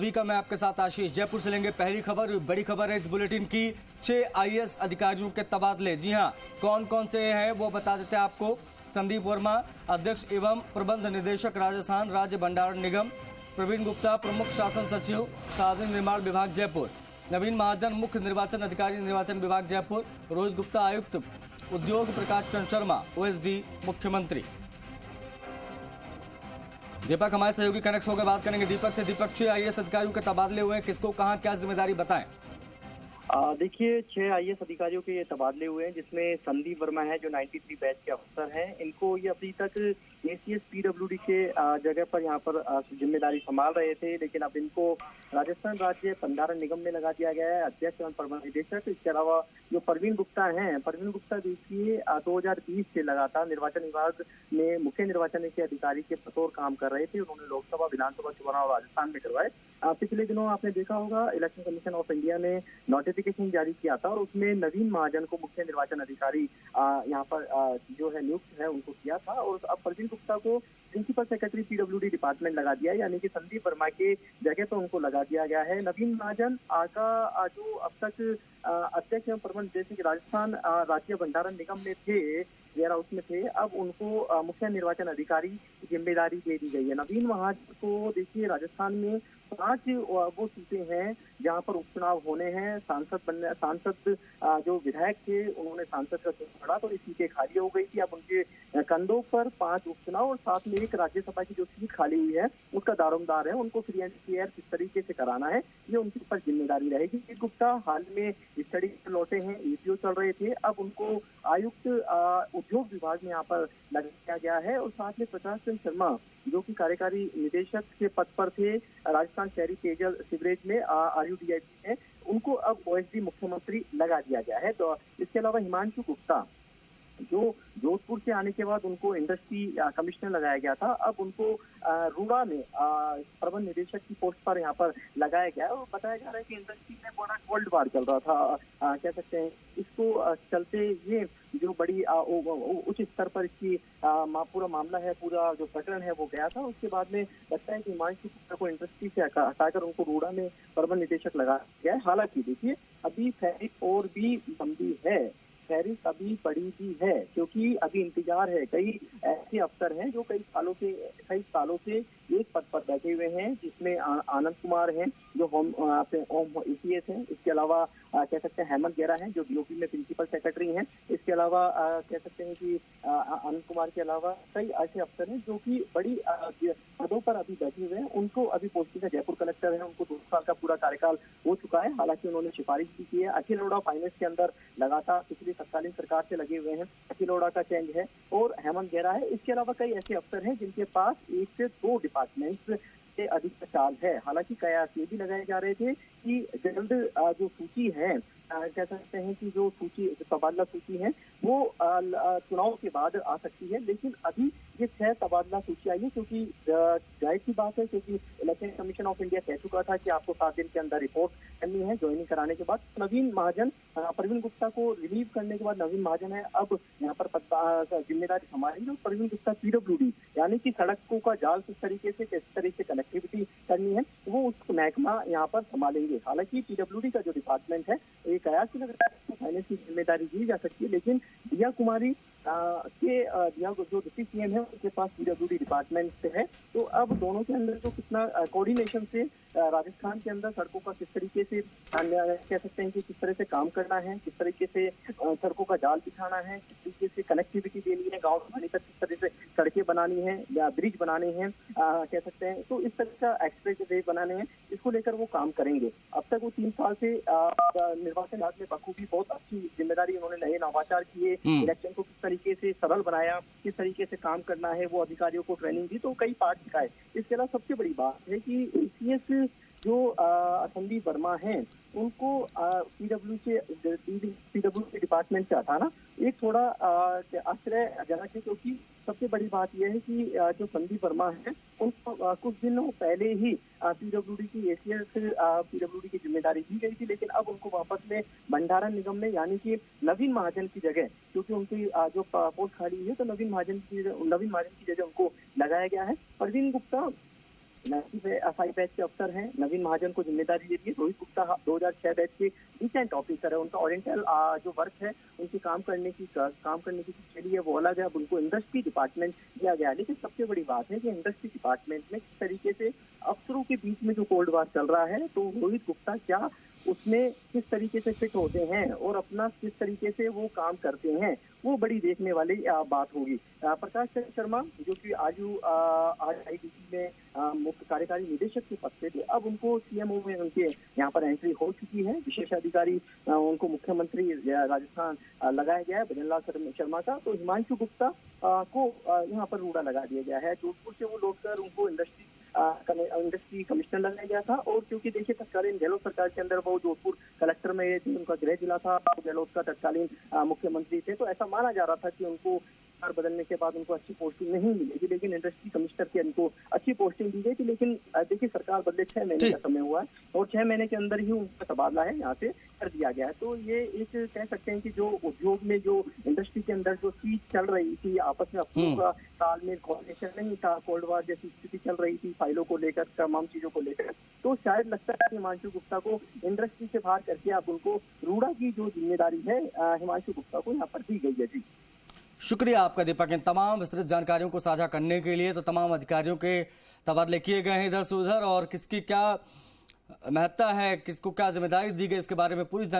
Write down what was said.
सभी का मैं आपके साथ आशीष। जयपुर से लेंगे पहली खबर। बड़ी खबर है इस बुलेटिन की, 6 आईएएस अधिकारियों के तबादले। जी हां, कौन कौन से हैं वो बता देते हैं आपको। संदीप वर्मा अध्यक्ष एवं प्रबंध निदेशक राजस्थान राज्य भंडारण निगम, प्रवीण गुप्ता प्रमुख शासन सचिव सार्वजनिक निर्माण विभाग जयपुर, नवीन महाजन मुख्य निर्वाचन अधिकारी निर्वाचन विभाग जयपुर, रोहित गुप्ता आयुक्त उद्योग, प्रकाश चंद्र शर्मा ओएसडी मुख्यमंत्री। दीपक हमारे सहयोगी कनेक्ट होकर बात करेंगे दीपक से। दीपक, 6 आईएएस अधिकारियों के तबादले हुए हैं, किसको कहां क्या जिम्मेदारी बताएं? देखिए, 6 आईएएस अधिकारियों के ये तबादले हुए हैं, जिसमें संदीप वर्मा है जो 93 बैच के अफसर हैं। इनको ये अभी तक एसीएस पीडब्ल्यूडी के जगह पर यहाँ पर जिम्मेदारी संभाल रहे थे, लेकिन अब इनको राजस्थान राज्य भंडारण निगम में लगा दिया गया है अध्यक्ष एवं प्रबंध निदेशक। इसके अलावा जो प्रवीण गुप्ता हैं, प्रवीण गुप्ता देखिए 2020 से लगातार निर्वाचन विभाग में मुख्य निर्वाचन के अधिकारी के बतौर काम कर रहे थे। उन्होंने लोकसभा विधानसभा चुनाव राजस्थान में करवाए। पिछले दिनों आपने देखा होगा, इलेक्शन कमीशन ऑफ इंडिया ने नोटिफिकेशन जारी किया था और उसमें नवीन महाजन को मुख्य निर्वाचन अधिकारी यहाँ पर जो है नियुक्त है उनको किया था। और अब प्रवीण गुप्ता को प्रिंसिपल सेक्रेटरी पीडब्ल्यूडी डिपार्टमेंट लगा दिया, यानी कि संदीप वर्मा के जगह पर उनको लगा दिया गया है। नवीन महाजन का जो अब तक अध्यक्ष एवं प्रबंध निदेशक राजस्थान राज्य भंडारण निगम में थे, वेयर हाउस में थे, अब उनको मुख्य निर्वाचन अधिकारी की जिम्मेदारी दे दी गई है। नवीन महाजन को देखिए राजस्थान में 5 वो सीटें हैं जहां पर उपचुनाव होने हैं। सांसद जो विधायक थे उन्होंने सांसद का चुनाव लड़ा तो ये सीटें खाली हो गई थी। अब उनके कंधों पर 5 उपचुनाव और साथ में एक राज्यसभा की जो सीट खाली हुई है उसका दारोमदार है। उनको फ्री एंड फेयर किस तरीके से कराना है ये उनके ऊपर जिम्मेदारी रहेगी। गुप्ता हाल में स्टडी से लौटे हैं, एपीओ चल रहे थे, अब उनको आयुक्त उद्योग विभाग में यहाँ पर लगाया गया है। और साथ में प्रकाश चंद्र शर्मा जो कि कार्यकारी निदेशक के पद पर थे राजस्थान शहरी पेयजल सीवरेज में आरयूडीआईपी में, उनको अब ओएसडी मुख्यमंत्री लगा दिया गया है। तो इसके अलावा हिमांशु गुप्ता जो जोधपुर से आने के बाद उनको इंडस्ट्री कमिश्नर लगाया गया था, अब उनको रूड़ा में प्रबंध निदेशक की पोस्ट पर यहाँ पर लगाया गया है। और बताया जा रहा है कि इंडस्ट्री में बड़ा गोल्ड बार चल रहा था, कह सकते हैं इसको चलते ये जो बड़ी उच्च स्तर पर इसकी पूरा मामला है, पूरा जो प्रकरण है वो गया था। उसके बाद में लगता है कि हिमांशु गुप्ता को इंडस्ट्री से हटाकर उनको रूड़ा में प्रबंध निदेशक लगाया गया है। हालांकि देखिए अभी फैरिक और भी लंबी है, फहरिस्त अभी बड़ी भी है, क्योंकि अभी इंतजार है। कई ऐसे अफसर हैं जो कई सालों से एक पद पर बैठे हुए हैं, जिसमें आनंद कुमार हैं जो होम ईसीएस हैं। इसके अलावा कह सकते हैं हेमंत गेरा हैं जो डीओपी में प्रिंसिपल सेक्रेटरी हैं। इसके अलावा कह सकते हैं कि आनंद कुमार के अलावा कई ऐसे अफसर हैं जो कि बड़ी पदों पर अभी बैठे हुए हैं। उनको अभी पोस्टिंग है, जयपुर कलेक्टर है, उनको 2 साल का पूरा कार्यकाल हो चुका है। हालांकि उन्होंने सिफारिश भी की है। अखिल अरोड़ा फाइनेंस के अंदर लगातार पिछली तत्कालीन सरकार से लगे हुए हैं, अखिल अरोड़ा का चेंज है और हेमंत गेरा है। इसके अलावा कई ऐसे अफसर हैं जिनके पास 1 से 2 डिपार्टमेंट्स से अधिक चाल है। हालांकि कयास ये भी लगाए जा रहे थे कि जल्द जो सूची है, कह सकते हैं कि जो तबादला सूची है वो चुनाव के बाद आ सकती है, लेकिन अभी ये 6 तबादला सूची आई है, क्योंकि जाहिर सी बात है क्योंकि इलेक्शन कमीशन ऑफ इंडिया कह चुका था कि आपको 7 दिन के अंदर रिपोर्ट करनी है ज्वाइनिंग कराने के बाद। नवीन महाजन प्रवीण गुप्ता को रिलीव करने के बाद नवीन महाजन है अब यहाँ पर जिम्मेदारी संभालेंगे। और प्रवीण गुप्ता पीडब्ल्यूडी यानी कि सड़कों का जाल किस तरीके से कनेक्टिविटी करनी है वो उस महकमा यहाँ पर संभालेंगे। हालांकि पीडब्ल्यूडी का जो डिपार्टमेंट है एक कयास की लग रहा है फाइनेंस की जिम्मेदारी दी जा सकती है, लेकिन दिया कुमारी दिया जो डिप्टी सीएम है उनके पास पीडब्ल्यूडी डिपार्टमेंट है। तो अब दोनों के अंदर जो कितना कोऑर्डिनेशन से राजस्थान के अंदर सड़कों का किस तरीके से कह सकते हैं कि किस तरह से काम करना है, किस तरीके से सड़कों का जाल बिछाना है, किस तरीके से कनेक्टिविटी देनी है, गाँव से तक किस तरह से सड़कें बनानी है या ब्रिज बनाने हैं, कह सकते हैं तो इस तरह का एक्सप्रेस वे बनाने हैं, इसको लेकर वो काम करेंगे। अब तक वो 3 साल से निर्वाचन विभाग में बखूबी बहुत अच्छी जिम्मेदारी उन्होंने नए नवाचार किए, इलेक्शन को किस तरीके से सरल बनाया, किस तरीके से काम करना है वो अधिकारियों को ट्रेनिंग दी, तो कई पार्ट दिखाए। इसके अलावा सबसे बड़ी बात है कि एसीएस जो संदीप वर्मा हैं उनको पीडब्ल्यू के डिपार्टमेंट से हटाना एक थोड़ा आश्चर्यजनक है, क्योंकि सबसे बड़ी बात यह है कि जो संदीप वर्मा है उनको कुछ दिनों पहले ही पीडब्ल्यूडी की एसीएस पीडब्ल्यूडी की जिम्मेदारी दी गई थी, लेकिन अब उनको वापस में भंडारण निगम में यानी कि नवीन महाजन की जगह, क्योंकि उनकी जो पोस्ट खाली है तो नवीन महाजन की जगह उनको लगाया गया है। प्रवीण गुप्ता 95 बैच के अफसर हैं। नवीन महाजन को जिम्मेदारी दे दी है। रोहित गुप्ता 2006 बैच के डिसेंट ऑफिसर है। उनका ओरिएंटल जो वर्क है, उनके काम करने की शैली है वो अलग है। अब उनको इंडस्ट्री डिपार्टमेंट दिया गया है। लेकिन सबसे बड़ी बात है कि इंडस्ट्री डिपार्टमेंट में किस तरीके से अफसरों के बीच में जो कोल्ड वार चल रहा है, तो रोहित गुप्ता क्या उसमें किस तरीके से फिट होते हैं और अपना किस तरीके से वो काम करते हैं, वो बड़ी देखने वाली बात होगी। प्रकाश चंद्र शर्मा जो कि आज आईआईटीसी में मुख्य कार्यकारी निदेशक के पद पे थे, अब उनको सीएमओ में उनके यहाँ पर एंट्री हो चुकी है। विशेष अधिकारी उनको मुख्यमंत्री राजस्थान लगाया गया है भजनलाल शर्मा का। तो हिमांशु गुप्ता को यहाँ पर रूड़ा लगा दिया गया है। जोधपुर से वो लौटकर उनको इंडस्ट्री कमिश्नर लगाया गया था। और क्योंकि देखिए तत्कालीन गहलोत सरकार के अंदर वो जोधपुर कलेक्टर में थे, उनका गृह जिला था, गहलोत का तत्कालीन मुख्यमंत्री थे, तो ऐसा माना जा रहा था कि उनको सरकार बदलने के बाद उनको अच्छी पोस्टिंग नहीं मिलेगी। लेकिन इंडस्ट्री कमिश्नर के उनको अच्छी पोस्टिंग दी गई थी। लेकिन देखिए सरकार बदले 6 महीने का समय हुआ है और 6 महीने के अंदर ही उनका तबादला है यहाँ से कर दिया गया है। तो ये एक कह सकते हैं कि जो उद्योग में जो इंडस्ट्री के अंदर जो चीज चल रही थी, आपस में अफसरों का तालमेल कोऑर्डिनेशन नहीं था, कोल्ड वार जैसी स्थिति चल रही थी फाइलों को लेकर, तमाम चीजों को लेकर, तो शायद लगता है कि हिमांशु गुप्ता को इंडस्ट्री से बाहर करके अब उनको रूड़ा की जो जिम्मेदारी है हिमांशु गुप्ता को यहाँ पर दी गई है। जी शुक्रिया आपका दीपक, इन तमाम विस्तृत जानकारियों को साझा करने के लिए। तो तमाम अधिकारियों के तबादले किए गए हैं इधर से उधर, और किसकी क्या महत्ता है, किसको क्या जिम्मेदारी दी गई, इसके बारे में पूरी